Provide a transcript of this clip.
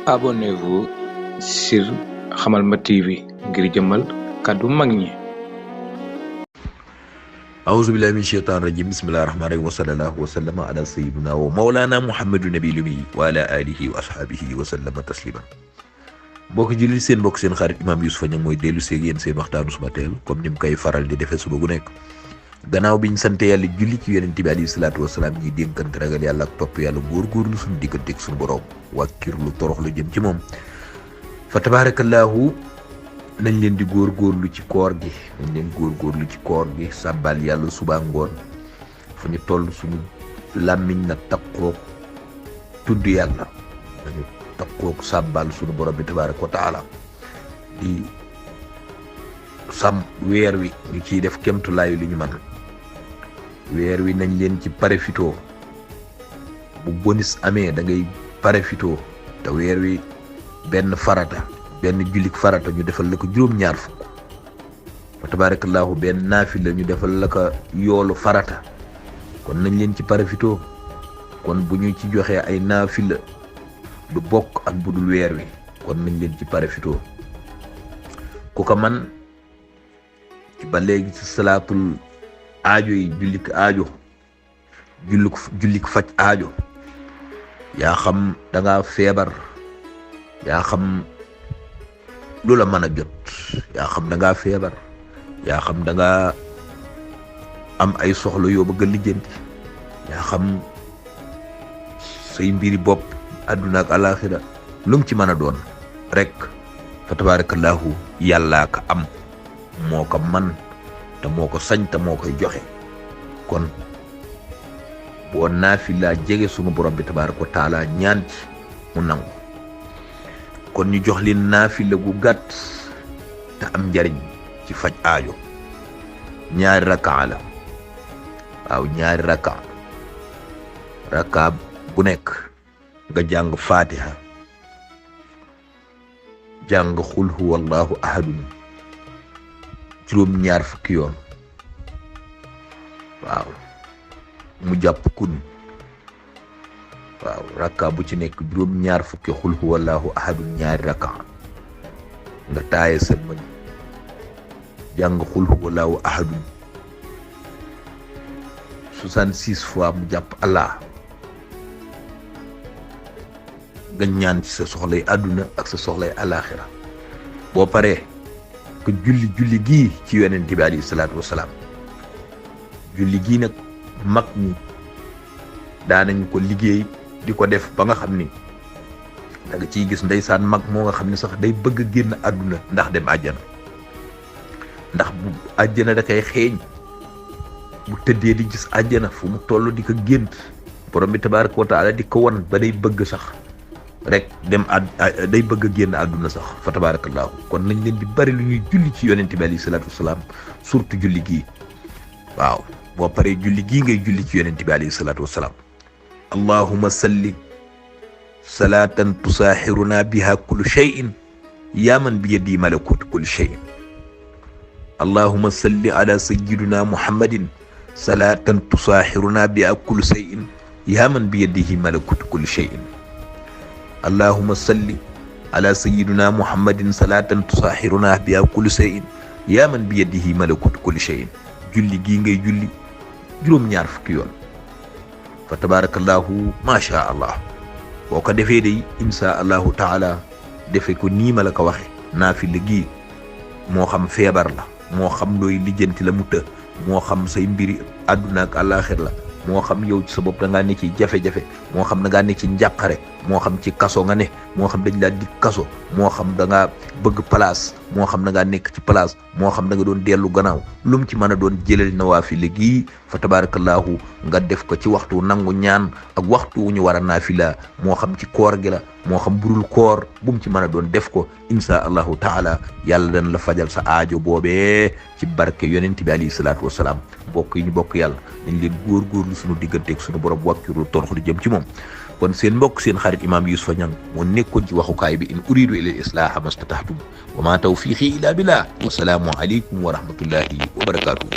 Abonnez-vous sur Hamalma TV ngir jëmmal kàddu mag ñi. أعوذ بالله من الشيطان الرجيم بسم الله الرحمن الرحيم وصلى الله وسلم على سيدنا ومولانا محمد النبي الأمي وعلى آله وأصحابه وسلم تسليما. mbokk jullit seen mbokk seen xarit Imam Youssoupha Niang mooy dellu seeg yéen seen waxtaanu suba teel comme ni mu koy faral di defee suba gu nekk gannaaw bi ñu sante yàlla julli ci yonent bi alayhi salaatu wasalaam ñi dénkante ragal yàlla ak topp yàlla góorgóorlu suñu digganteeg suñu borom wàkkirlu torox lu jëm ci moom fa tabarakallahu nañ leen di góorgóorlu ci koor gi sàbbal yàlla suba ngoon fu ñu toll suñu làmmiñ na takkoog tudd yàlla dañu takkoog sàbbal suñu borom bi tabaraka wa taala di weer wi ñu ciy def kemtulaayu li ñu mën weer wi nañ leen ci parafitoo bu bonus amee da ngay parafitoo te weer wi benn jullik farata ñu defal la ko juróom-ñaar fukk fa tabarakallahu benn naafila ñu defal la ko yoolu farata kon nañ leen ci parafitoo kon bu ñu ci joxee ay naafila du bokk ak budul weer wi kon nañ leen ci parafitoo ku ko man ba léegi ci salaatul aajo yi jullik faj aajo yaa xam da nga feebar yaa xam lu la mën a jot yaa xam da ngaa feebar yaa xam da nga am ay soxla yoo bëgg a lijjanti yaa xam say mbiri bopp àdduna ak alaxira lu mu ci mën a doon rek fa tabarakallahu yàllaa ka am moo ko man te moo ko sañ te moo koy joxe kon boo naafila jege sunu borom bi tabaraka wa taala ñaan ci mu nangu kon ñu jox leen naafila gu gàtt te am njariñ ci faj aajo ñaari raka la waaw ñaari raka bu nekk nga jàng fatiha jàng xul huwallahu ahadun juróom-ñaar fukki yoon waaw mu jàpp kun waaw rakka bu ci nekk juróom-ñaar fukki xul huwallahu ahadun ñaari rakka nga taaye sëlmal jàng xul huwallahu ahadun 66 fois mu jàpp Allah nga ñaan ci sa soxlay àdduna ak sa soxlay alaxira boo paree ko julli gii ci yonent bi alayhi salaatu wasalaam julli gii nag mag ñi daanañ ko liggéey di ko def ba nga xam ni da nga ciy gis ndeysaan mag moo nga xam ne sax day bëgg a génn àdduna ndax dem àjjana ndax bu àjjana da koy xeeñ bu tëddee di gis àjjana fu mu toll di ko gént borom bi tabaraka wa taala di ko won ba day bëgg sax rek day bëgg a génn àdduna sax fa tabarakallahu kon nañ leen di bari lu ñuy julli ci yonent bi alayhi salaatu wasalaam surtout julli gii waaw boo paree julli gii ngay julli ci yonent bi alayhi salaatu wasalaam allahumma salli salatan tusaaxiruna biha kullu shay'in yaa man bi yadi malakut kulli shay'in allahumma salli ala sayyidina muhammadin salatan tusaaxiruna biha kullu shay'in yaa man bi yadihi malakut kulli shay'in allahumma salli ala sayyidina muhammadin salatan tusaaxiruna biha kulli shay'in yaa man bi yadihi malakut kulli shay'in julli gii ngay julli juróom-ñaar fukki yoon fa tabarakallahu macha allah boo ko defee day insha allahu taala defe ko nii ma la ko waxe naafila gii moo xam feebar la moo xam looy lijjanti la mu të moo xam say mbiri àdduna ak àllaaxir la moo xam yow ci sa bopp da ngaa ne ci jafe-jafe moo xam da ngaa ne ci njàqare moo xam ci kaso nga ne moo xam dañ laa dig kaso moo xam da ngaa bëgg place moo xam da ngaa nekk ci place moo xam da nga doon dellu gannaaw lu mu ci mën a doon jëlal nawaafila gii fa tabarakallahu nga def ko ci waxtu nangu ñaan ak waxtu wu ñu war a naafila moo xam ci koor gi la moo xam burul koor bu mu ci mën a doon def ko insha allahu taala yàlla dana la fajal sa aajo boobee ci barke yonent bi alayhi salaatu wasalaam mbokk yi ñu bokk yàlla dañ leen góorgóorlu suñu digganteeg suñu borom wàkkiru torox lu jëm ci moom kon seen mbokk seen xarit Imam Youssoupha Niang moo nekkoon ci waxukaay bi in uridu ila al-islaha mastata'tu wa ma tawfiqi illa billah wa salaamu alaykum wa rahmatullahi wa barakatuh